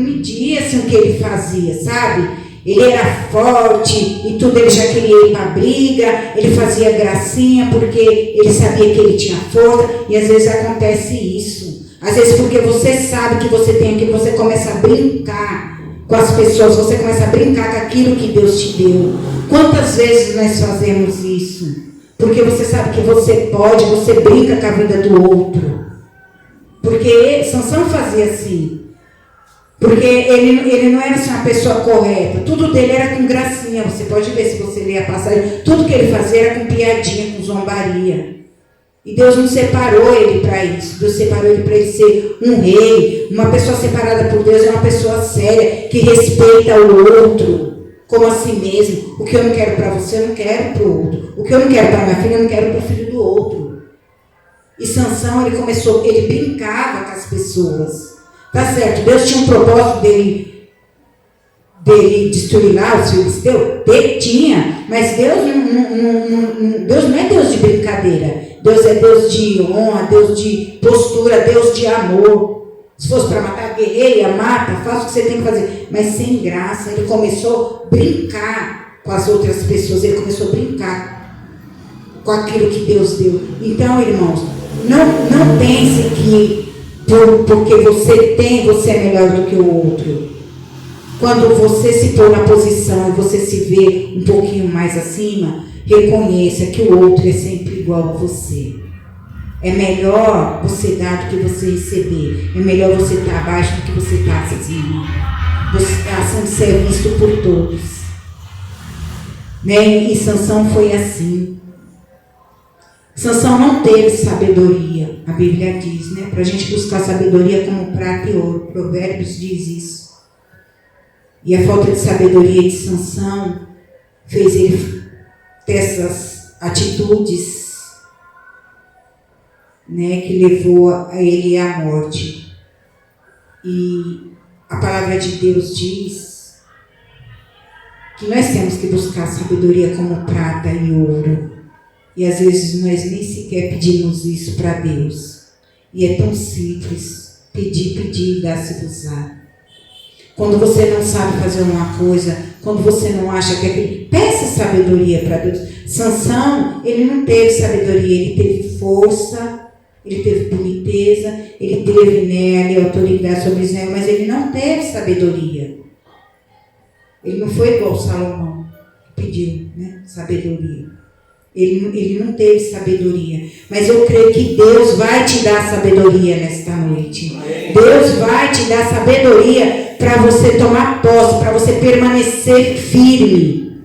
media assim, o que ele fazia, sabe? Ele era forte e tudo, ele já queria ir para a briga, ele fazia gracinha porque ele sabia que ele tinha força, e às vezes acontece isso. Às vezes porque você sabe que você tem aquilo, você começa a brincar com as pessoas, você começa a brincar com aquilo que Deus te deu. Quantas vezes nós fazemos isso? Porque você sabe que você pode, você brinca com a vida do outro. Porque Sansão fazia assim. Porque ele não era assim, uma pessoa correta. Tudo dele era com gracinha. Você pode ver se você ler a passagem. Tudo que ele fazia era com piadinha, com zombaria. E Deus não separou ele para isso. Deus separou ele para ele ser um rei. Uma pessoa separada por Deus é uma pessoa séria, que respeita o outro como a si mesmo. O que eu não quero para você, eu não quero para o outro. O que eu não quero para minha filha, eu não quero para o filho do outro. E Sansão, ele brincava com as pessoas. Tá certo, Deus tinha um propósito dele destruir lá os filisteus? Ele tinha, mas Deus não é Deus de brincadeira. Deus é Deus de honra, Deus de postura, Deus de amor. Se fosse para matar, guerreia, mata, faça o que você tem que fazer. Mas sem graça, ele começou a brincar com as outras pessoas, ele começou a brincar com aquilo que Deus deu. Então, irmãos, não pense que porque você é melhor do que o outro. Quando você se pôr na posição e você se vê um pouquinho mais acima, reconheça que o outro é sempre igual a você. É melhor você dar do que você receber. É melhor você estar abaixo do que você estar acima. Você está sendo ser visto por todos. Né? E Sansão foi assim. Sansão não teve sabedoria, a Bíblia diz, né? Para a gente buscar sabedoria como prata e ouro. Provérbios diz isso. E a falta de sabedoria de Sansão fez ele ter essas atitudes, né? Que levou a ele à morte. E a palavra de Deus diz que nós temos que buscar sabedoria como prata e ouro. E às vezes nós nem sequer pedimos isso para Deus. E é tão simples. Pedir e dar-se-vos-á. Quando você não sabe fazer uma coisa, quando você não acha que é aquilo, peça sabedoria para Deus. Sansão, ele não teve sabedoria, ele teve força, ele teve boniteza, ele teve autoridade sobre Israel, mas ele não teve sabedoria. Ele não foi igual Salomão, que pediu, né, sabedoria. Ele não teve sabedoria. Mas eu creio que Deus vai te dar sabedoria nesta noite. Deus vai te dar sabedoria para você tomar posse, para você permanecer firme.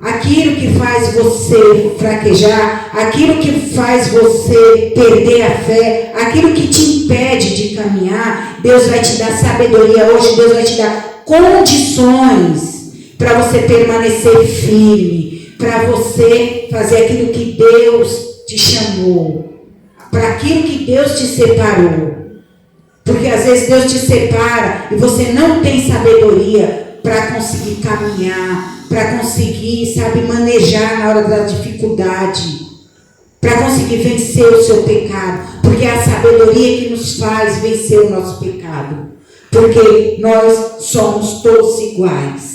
Aquilo que faz você fraquejar, aquilo que faz você perder a fé, aquilo que te impede de caminhar, Deus vai te dar sabedoria hoje. Deus vai te dar condições para você permanecer firme, para você fazer aquilo que Deus te chamou, para aquilo que Deus te separou. Porque às vezes Deus te separa e você não tem sabedoria para conseguir caminhar, para conseguir, manejar na hora da dificuldade, para conseguir vencer o seu pecado. Porque é a sabedoria que nos faz vencer o nosso pecado. Porque nós somos todos iguais.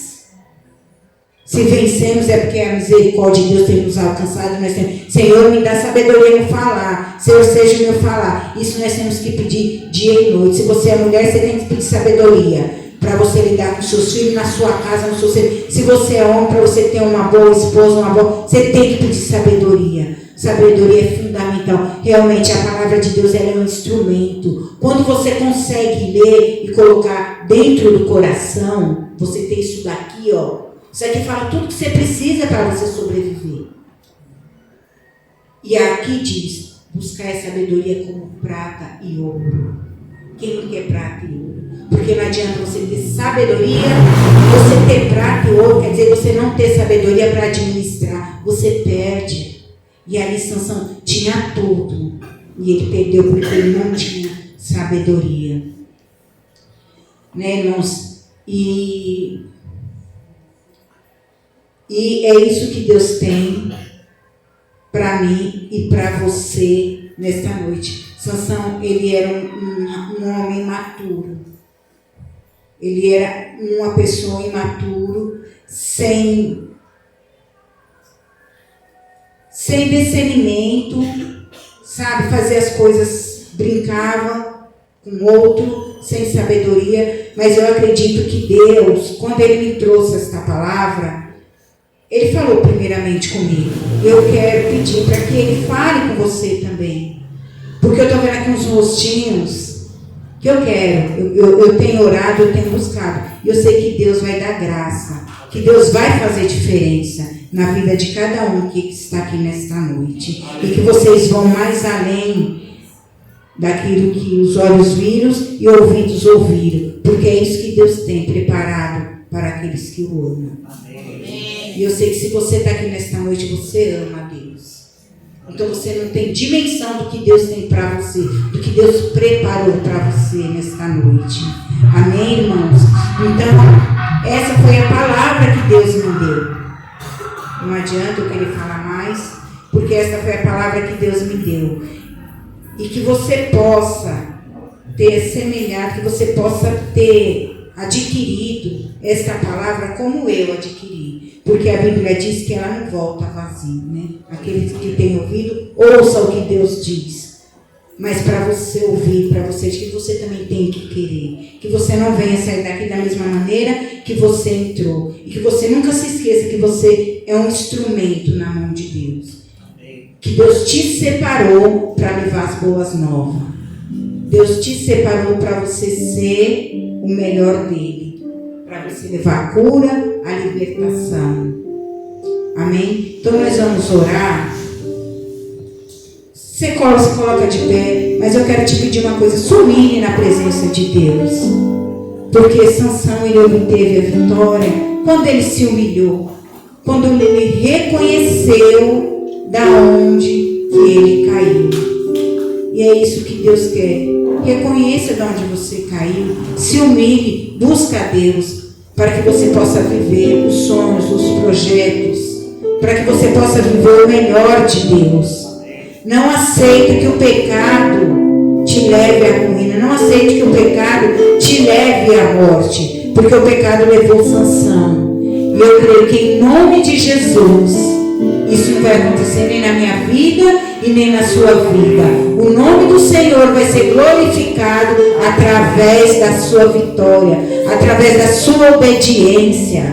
Se vencemos é porque a misericórdia de Deus tem nos alcançado. Nós temos, Senhor, me dá sabedoria no falar. Senhor, seja o meu falar. Isso nós temos que pedir dia e noite. Se você é mulher, você tem que pedir sabedoria para você lidar com seus filhos, na sua casa, no seu ser. Se você é homem, para você ter uma boa esposa, você tem que pedir sabedoria. Sabedoria é fundamental. Realmente, a palavra de Deus ela é um instrumento. Quando você consegue ler e colocar dentro do coração, você tem isso daqui, ó. Isso aqui fala tudo que você precisa para você sobreviver. E aqui diz, buscar a sabedoria como prata e ouro. Quem não quer prata e ouro? Porque não adianta você ter sabedoria, você ter prata e ouro, quer dizer, você não ter sabedoria para administrar. Você perde. E ali Sansão tinha tudo. E ele perdeu porque ele não tinha sabedoria. Né, irmãos? E é isso que Deus tem para mim e para você nesta noite. Sansão, ele era um homem imaturo. Ele era uma pessoa imaturo, sem discernimento, fazer as coisas, brincava com outro, sem sabedoria. Mas eu acredito que Deus, quando Ele me trouxe esta palavra, Ele falou primeiramente comigo. Eu quero pedir para que Ele fale com você também. Porque eu estou vendo aqui uns rostinhos que eu quero. Eu tenho orado, eu tenho buscado. E eu sei que Deus vai dar graça. Que Deus vai fazer diferença na vida de cada um que está aqui nesta noite. E que vocês vão mais além daquilo que os olhos viram e ouvidos ouviram. Porque é isso que Deus tem preparado para aqueles que o amam. E eu sei que se você está aqui nesta noite, você ama a Deus. Então você não tem dimensão do que Deus tem para você, do que Deus preparou para você nesta noite. Amém, irmãos? Então, essa foi a palavra que Deus me deu. Não adianta eu querer falar mais, porque essa foi a palavra que Deus me deu. E que você possa ter semelhado, que você possa ter adquirido esta palavra como eu adquiri. Porque a Bíblia diz que ela não volta vazia, né? Aqueles que têm ouvido, ouça o que Deus diz. Mas para você ouvir, para você, que você também tem que querer. Que você não venha sair daqui da mesma maneira que você entrou. E que você nunca se esqueça que você é um instrumento na mão de Deus. Que Deus te separou para levar as boas novas. Deus te separou para você ser o melhor dele. Para você levar a cura, a libertação. Amém? Então nós vamos orar. Você se coloca de pé, mas eu quero te pedir uma coisa, sumire na presença de Deus. Porque Sansão, ele obteve a vitória quando ele se humilhou, quando ele reconheceu da onde que ele caiu. E é isso que Deus quer. Reconheça de onde você caiu, se humilhe, busca a Deus, para que você possa viver os sonhos, os projetos, para que você possa viver o melhor de Deus. Não aceite que o pecado te leve à ruína, não aceite que o pecado te leve à morte, porque o pecado levou Sansão. E eu creio que em nome de Jesus, isso não vai acontecer nem na minha vida e nem na sua vida. O nome do Senhor vai ser glorificado através da sua vitória, através da sua obediência,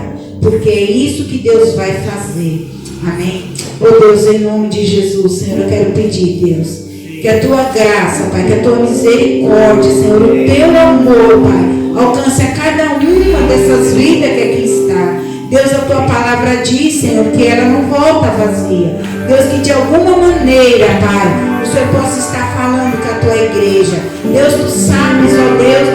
porque é isso que Deus vai fazer. Amém? Oh Deus, em nome de Jesus, Senhor, eu quero pedir, Deus, que a tua graça, Pai, que a tua misericórdia, Senhor, o teu amor, Pai, alcance a cada uma dessas vidas que aqui está. Deus, a tua palavra diz, Senhor, que ela não volta vazia. Deus, que de alguma maneira, Pai, o Senhor possa estar falando com a tua igreja. Deus, tu sabes, ó Deus,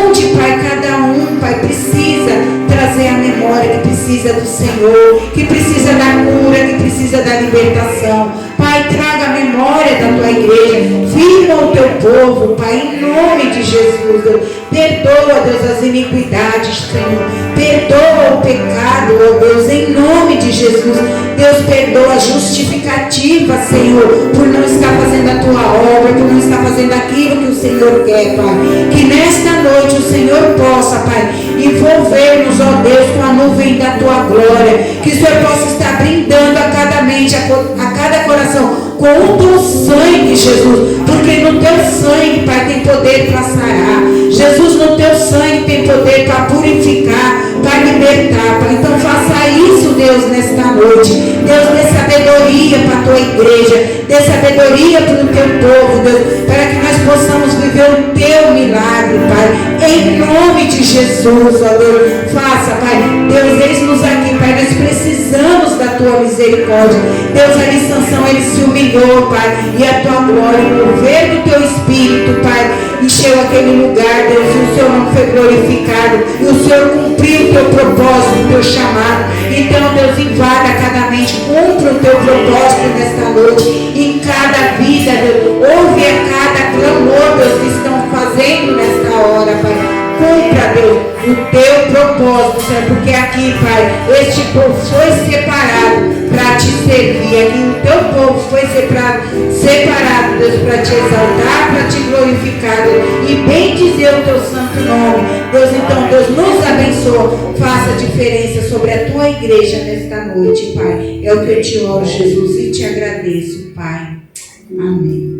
onde, Pai, cada um, Pai, precisa trazer a memória, que precisa do Senhor, que precisa da cura, que precisa da libertação. Pai, traga a memória da tua igreja, firma o teu povo, Pai, em nome de Jesus. Deus. Perdoa, Deus, as iniquidades, Senhor. Perdoa o pecado, ó Deus, em nome de Jesus. Deus, perdoa a justificativa, Senhor, por não estar fazendo a tua obra, por não estar fazendo aquilo que o Senhor quer, Pai. Que nesta noite o Senhor possa, Pai, envolver-nos, ó Deus, com a nuvem da tua glória. Que o Senhor possa estar brindando a cada mente, a cada coração, com o teu sangue, Jesus. Porque no teu sangue, Pai, tem poder para sarar. Jesus, no teu sangue tem poder para purificar, para libertar, Pai. Então faça isso, Deus, nesta noite. Deus, dê sabedoria para a tua igreja, dê sabedoria para o teu povo, Deus, para que nós possamos viver o teu milagre, Pai. Em nome de Jesus, ó Deus, faça, Pai. Deus, eis-nos aqui, Pai. Nós precisamos da tua misericórdia. Deus, ali Sansão, ele se humilhou, Pai, e a tua glória, o mover do teu espírito, Pai, encheu aquele lugar, Deus, e o Senhor não foi glorificado, e o Senhor cumpriu o teu propósito, o teu chamado. Então, Deus, invada cada mente, cumpra o teu propósito nesta noite, em cada vida, Deus, ouve a cada clamor, Deus, que estão fazendo nesta hora, Pai. Cumpra, Deus, o teu propósito, Senhor, porque aqui, Pai, este povo foi separado para te servir. Aqui o teu povo foi separado, Deus, para te exaltar, para te glorificar, Deus, e bem dizer o teu santo nome. Deus, então, Deus, nos abençoa, faça diferença sobre a tua igreja nesta noite, Pai. É o que eu te oro, Jesus, e te agradeço, Pai. Amém.